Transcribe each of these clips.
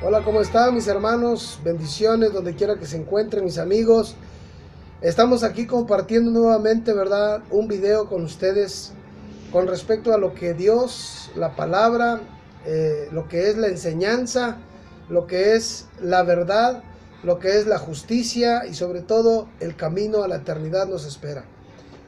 Hola, ¿cómo están mis hermanos? Bendiciones donde quiera que se encuentren mis amigos. Estamos aquí compartiendo nuevamente, ¿verdad? Un video con ustedes con respecto a lo que Dios, la palabra, lo que es la enseñanza, lo que es la verdad, lo que es la justicia y sobre todo el camino a la eternidad nos espera.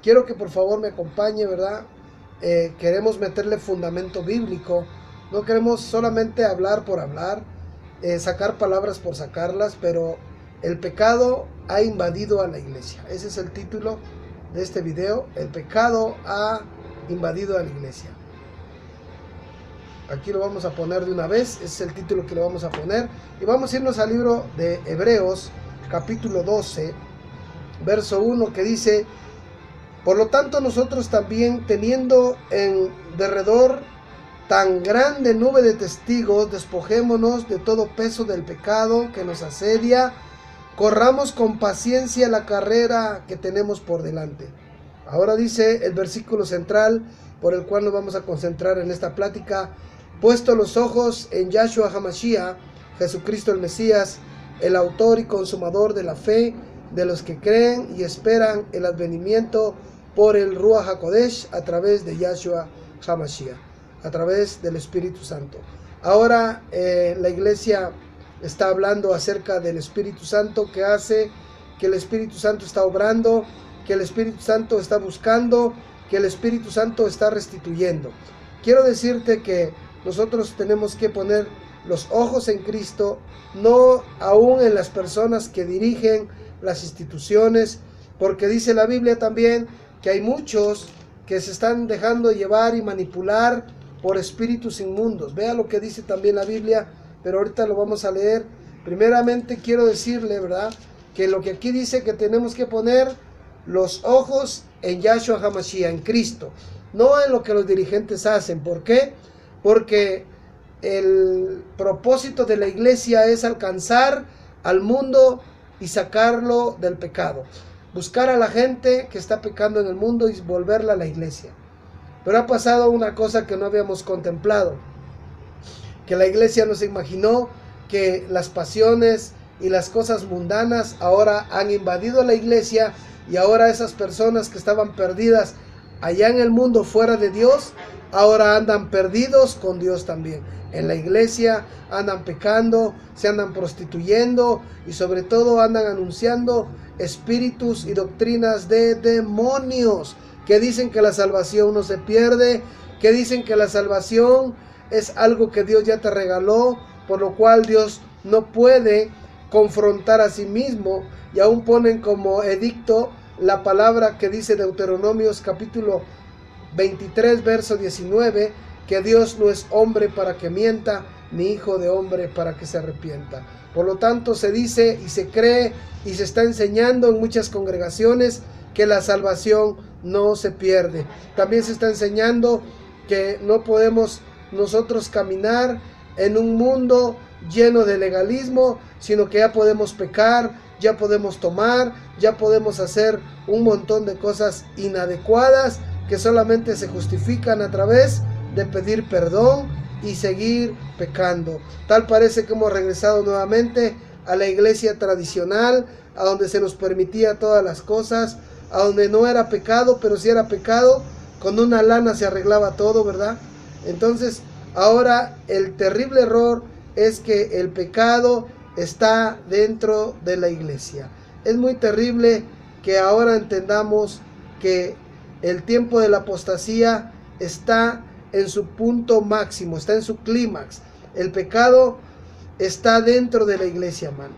Quiero que por favor me acompañe, ¿verdad? Queremos meterle fundamento bíblico. No queremos solamente hablar por hablar, sacar palabras por sacarlas, pero el pecado ha invadido a la iglesia. Ese es el título de este video. El pecado ha invadido a la iglesia. Aquí lo vamos a poner de una vez. Ese es el título que le vamos a poner. Y vamos a irnos al libro de Hebreos, capítulo 12, verso 1, que dice: por lo tanto nosotros también, teniendo en derredor tan grande nube de testigos, despojémonos de todo peso del pecado que nos asedia, corramos con paciencia la carrera que tenemos por delante. Ahora dice el versículo central por el cual nos vamos a concentrar en esta plática: puesto los ojos en Yahshua HaMashiach, Jesucristo el Mesías, el autor y consumador de la fe de los que creen y esperan el advenimiento por el Ruach HaKodesh a través de Yahshua HaMashiach, a través del Espíritu Santo. Ahora la iglesia está hablando acerca del Espíritu Santo, que hace que el Espíritu Santo está obrando, que el Espíritu Santo está buscando, que el Espíritu Santo está restituyendo. Quiero decirte que nosotros tenemos que poner los ojos en Cristo, no aún en las personas que dirigen las instituciones, porque dice la Biblia también que hay muchos que se están dejando llevar y manipular por espíritus inmundos. Vea lo que dice también la Biblia, pero ahorita lo vamos a leer. Primeramente quiero decirle, ¿verdad?, que lo que aquí dice, que tenemos que poner los ojos en Yahshua HaMashiach, en Cristo, no en lo que los dirigentes hacen. ¿Por qué? Porque el propósito de la iglesia es alcanzar al mundo y sacarlo del pecado. Buscar a la gente que está pecando en el mundo y volverla a la iglesia. Pero ha pasado una cosa que no habíamos contemplado, que la iglesia nos imaginó que las pasiones y las cosas mundanas ahora han invadido la iglesia, y ahora esas personas que estaban perdidas allá en el mundo fuera de Dios, ahora andan perdidos con Dios también. En la iglesia andan pecando, se andan prostituyendo y sobre todo andan anunciando espíritus y doctrinas de demonios, que dicen que la salvación no se pierde, que dicen que la salvación es algo que Dios ya te regaló, por lo cual Dios no puede confrontar a sí mismo, y aún ponen como edicto la palabra que dice Deuteronomios capítulo 23 verso 19, que Dios no es hombre para que mienta, ni hijo de hombre para que se arrepienta. Por lo tanto, se dice y se cree y se está enseñando en muchas congregaciones que la salvación no se pierde. También se está enseñando que no podemos nosotros caminar en un mundo lleno de legalismo, sino que ya podemos pecar, ya podemos tomar, ya podemos hacer un montón de cosas inadecuadas que solamente se justifican a través de pedir perdón y seguir pecando. Tal parece que hemos regresado nuevamente a la iglesia tradicional, a donde se nos permitía todas las cosas, a donde no era pecado, pero si era pecado, con una lana se arreglaba todo, ¿verdad? Entonces, ahora el terrible error es que el pecado está dentro de la iglesia. Es muy terrible que ahora entendamos que el tiempo de la apostasía está en su punto máximo, está en su clímax. El pecado está dentro de la iglesia, hermano.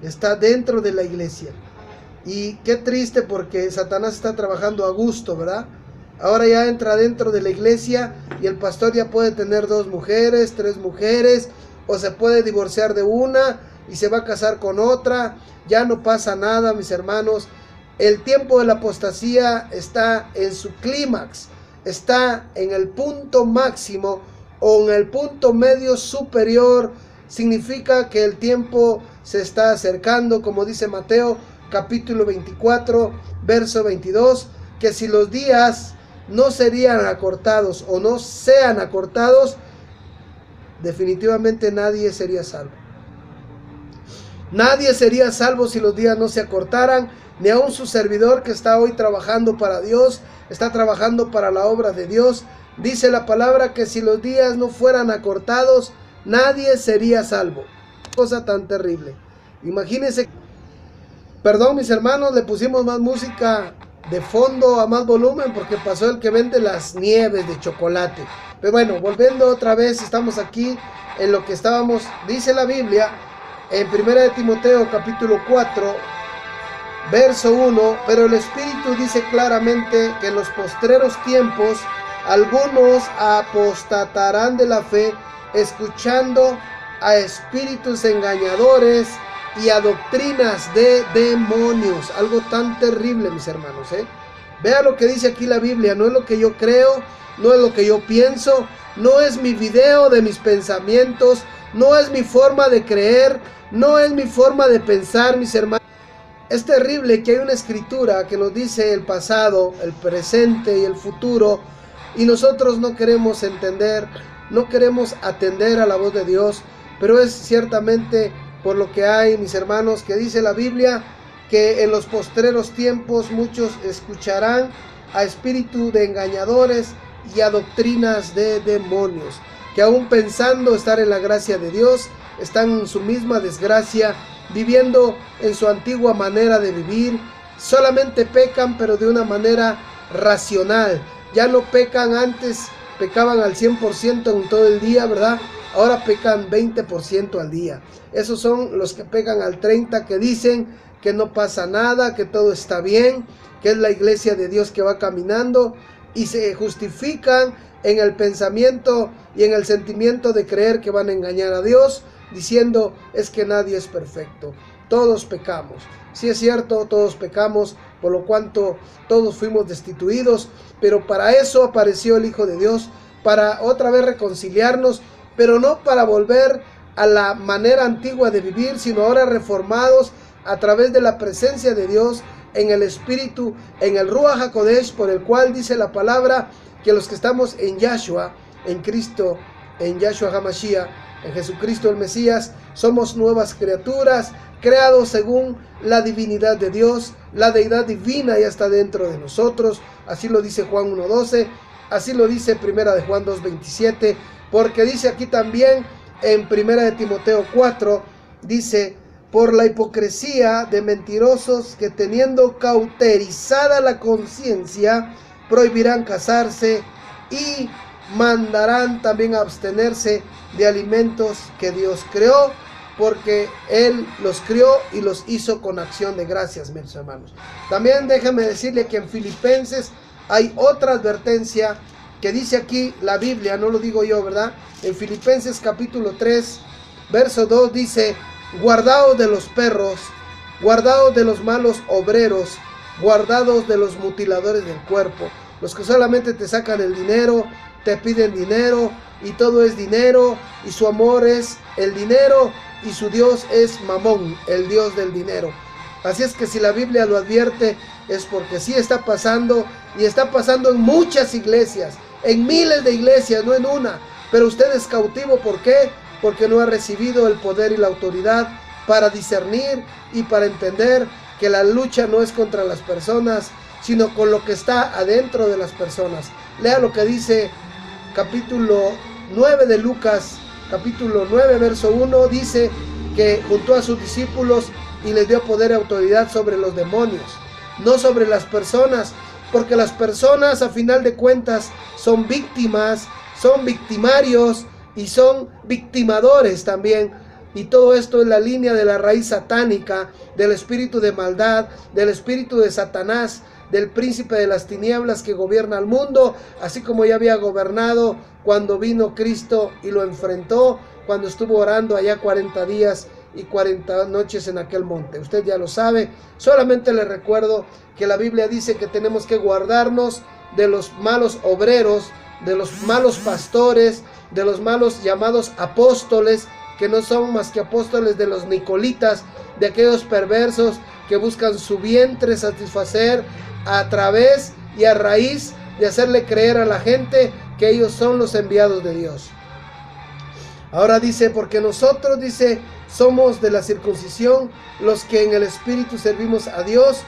Está dentro de la iglesia. Y qué triste, porque Satanás está trabajando a gusto, ¿verdad? Ahora ya entra dentro de la iglesia y el pastor ya puede tener 2 mujeres, 3 mujeres, o se puede divorciar de una y se va a casar con otra. Ya no pasa nada, mis hermanos. El tiempo de la apostasía está en su clímax, está en el punto máximo o en el punto medio superior. Significa que el tiempo se está acercando, como dice Mateo capítulo 24 verso 22, que si los días no serían acortados o no sean acortados, definitivamente nadie sería salvo. Nadie sería salvo si los días no se acortaran, ni aun su servidor que está hoy trabajando para Dios, está trabajando para la obra de Dios. Dice la palabra que si los días no fueran acortados, nadie sería salvo. Cosa tan terrible. Imagínense. Perdón, mis hermanos, le pusimos más música de fondo a más volumen porque pasó el que vende las nieves de chocolate. Pero bueno, volviendo otra vez, estamos aquí en lo que estábamos. Dice la Biblia en 1 de Timoteo capítulo 4, verso 1, pero el Espíritu dice claramente que en los postreros tiempos algunos apostatarán de la fe, escuchando a espíritus engañadores y a doctrinas de demonios. Algo tan terrible, mis hermanos, Vea lo que dice aquí la Biblia. No es lo que yo creo, no es lo que yo pienso, no es mi video de mis pensamientos, no es mi forma de creer, no es mi forma de pensar, mis hermanos. Es terrible que hay una escritura que nos dice el pasado, el presente y el futuro, y nosotros no queremos entender, no queremos atender a la voz de Dios. Pero es ciertamente por lo que hay, mis hermanos, que dice la Biblia que en los postreros tiempos muchos escucharán a espíritu de engañadores y a doctrinas de demonios, que aún pensando estar en la gracia de Dios, están en su misma desgracia, viviendo en su antigua manera de vivir. Solamente pecan, pero de una manera racional. Ya no pecan. Antes pecaban al 100% en todo el día, ¿verdad? Ahora pecan 20% al día. Esos son los que pecan al 30%, que dicen que no pasa nada, que todo está bien, que es la iglesia de Dios que va caminando, y se justifican en el pensamiento y en el sentimiento de creer que van a engañar a Dios, diciendo es que nadie es perfecto, todos pecamos. Sí es cierto, todos pecamos, por lo cuanto todos fuimos destituidos, pero para eso apareció el Hijo de Dios, para otra vez reconciliarnos, pero no para volver a la manera antigua de vivir, sino ahora reformados a través de la presencia de Dios en el Espíritu, en el Ruach HaKodesh, por el cual dice la palabra que los que estamos en Yahshua, en Cristo, en Yahshua HaMashiach, en Jesucristo el Mesías, somos nuevas criaturas, creados según la divinidad de Dios. La deidad divina ya está dentro de nosotros, así lo dice Juan 1:12, así lo dice 1 de Juan 2:27, porque dice aquí también en 1 de Timoteo 4, dice: por la hipocresía de mentirosos que teniendo cauterizada la conciencia, prohibirán casarse y mandarán también a abstenerse de alimentos que Dios creó, porque Él los crió y los hizo con acción de gracias, mis hermanos. También déjame decirle que en Filipenses hay otra advertencia que dice aquí la Biblia, no lo digo yo, ¿verdad? En Filipenses capítulo 3, verso 2 dice: guardaos de los perros, guardaos de los malos obreros, guardaos de los mutiladores del cuerpo, los que solamente te sacan el dinero, te piden dinero y todo es dinero, y su amor es el dinero y su Dios es Mamón, el Dios del dinero. Así es que si la Biblia lo advierte, es porque sí está pasando, y está pasando en muchas iglesias, en miles de iglesias, no en una. Pero usted es cautivo, ¿por qué? Porque no ha recibido el poder y la autoridad para discernir y para entender que la lucha no es contra las personas, sino con lo que está adentro de las personas. Lea lo que dice capítulo 9 de Lucas, capítulo 9, verso 1, dice que juntó a sus discípulos y les dio poder y autoridad sobre los demonios, no sobre las personas, porque las personas a final de cuentas son víctimas, son victimarios y son victimadores también. Y todo esto es la línea de la raíz satánica, del espíritu de maldad, del espíritu de Satanás, del príncipe de las tinieblas que gobierna el mundo, así como ya había gobernado cuando vino Cristo y lo enfrentó, cuando estuvo orando allá 40 días y 40 noches en aquel monte. Usted ya lo sabe. Solamente le recuerdo que la Biblia dice que tenemos que guardarnos de los malos obreros, de los malos pastores, de los malos llamados apóstoles, que no son más que apóstoles de los nicolitas, de aquellos perversos que buscan su vientre satisfacer a través y a raíz de hacerle creer a la gente que ellos son los enviados de Dios. Ahora dice, porque nosotros, dice, somos de la circuncisión, los que en el Espíritu servimos a Dios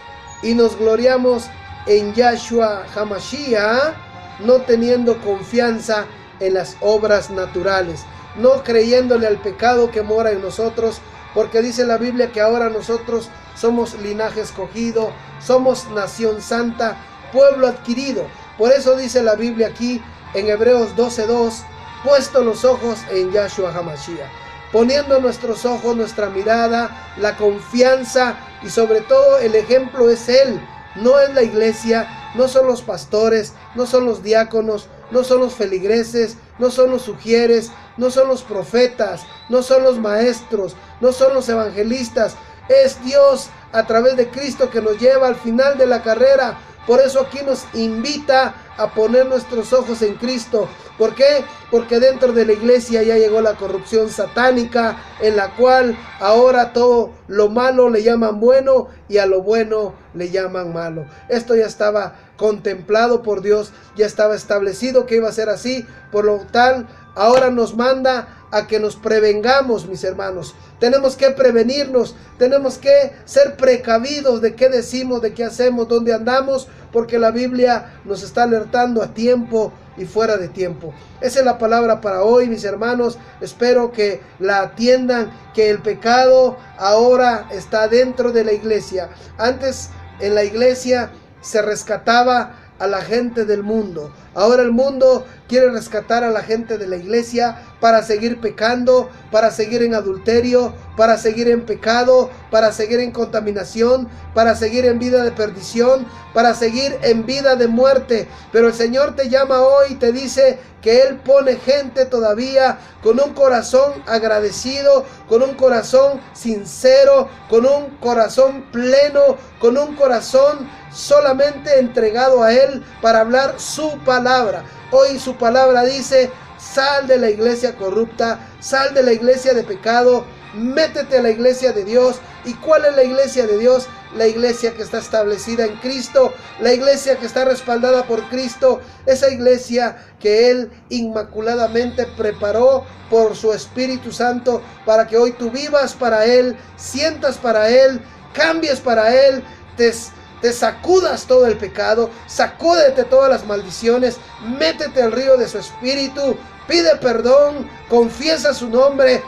y nos gloriamos en Yahshua Hamashiach, no teniendo confianza en las obras naturales, no creyéndole al pecado que mora en nosotros, porque dice la Biblia que ahora nosotros somos linaje escogido, somos nación santa, pueblo adquirido. Por eso dice la Biblia aquí en Hebreos 12:2, puesto los ojos en Yahshua Hamashiach, poniendo nuestros ojos, nuestra mirada, la confianza y sobre todo el ejemplo es Él, no es la iglesia, no son los pastores, no son los diáconos, no son los feligreses, no son los sugieres, no son los profetas, no son los maestros, no son los evangelistas, es Dios a través de Cristo que nos lleva al final de la carrera. Por eso aquí nos invita a poner nuestros ojos en Cristo. ¿Por qué? Porque dentro de la iglesia ya llegó la corrupción satánica, en la cual ahora todo lo malo le llaman bueno y a lo bueno le llaman malo. Esto ya estaba contemplado por Dios, ya estaba establecido que iba a ser así. Por lo tal, ahora nos manda a que nos prevengamos, mis hermanos. Tenemos que prevenirnos, tenemos que ser precavidos de qué decimos, de qué hacemos, dónde andamos, porque la Biblia nos está alertando a tiempo y fuera de tiempo. Esa es la palabra para hoy, mis hermanos. Espero que la atiendan, que el pecado ahora está dentro de la iglesia. Antes en la iglesia se rescataba a la gente del mundo. Ahora el mundo quiere rescatar a la gente de la iglesia para seguir pecando, para seguir en adulterio, para seguir en pecado, para seguir en contaminación, para seguir en vida de perdición, para seguir en vida de muerte. Pero el Señor te llama hoy y te dice que Él pone gente todavía con un corazón agradecido, con un corazón sincero, con un corazón pleno, con un corazón solamente entregado a Él para hablar su palabra. Hoy su palabra dice: sal de la iglesia corrupta, sal de la iglesia de pecado, métete a la iglesia de Dios. ¿Y cuál es la iglesia de Dios? La iglesia que está establecida en Cristo, la iglesia que está respaldada por Cristo, esa iglesia que Él inmaculadamente preparó por su Espíritu Santo para que hoy tú vivas para Él, sientas para Él, cambies para Él, te sacudas todo el pecado, sacúdete todas las maldiciones, métete al río de su Espíritu, pide perdón, confiesa su nombre,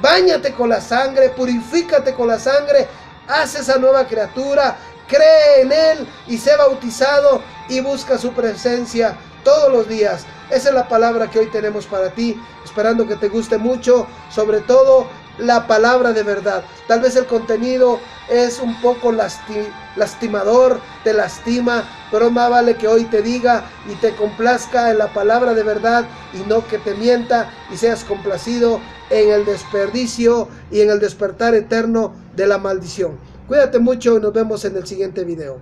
báñate con la sangre, purifícate con la sangre, haz esa nueva criatura, cree en Él y sé bautizado y busca su presencia todos los días. Esa es la palabra que hoy tenemos para ti, esperando que te guste mucho, sobre todo la palabra de verdad. Tal vez el contenido es un poco lastimador, te lastima, pero más vale que hoy te diga y te complazca en la palabra de verdad y no que te mienta y seas complacido en el desperdicio y en el despertar eterno de la maldición. Cuídate mucho y nos vemos en el siguiente video.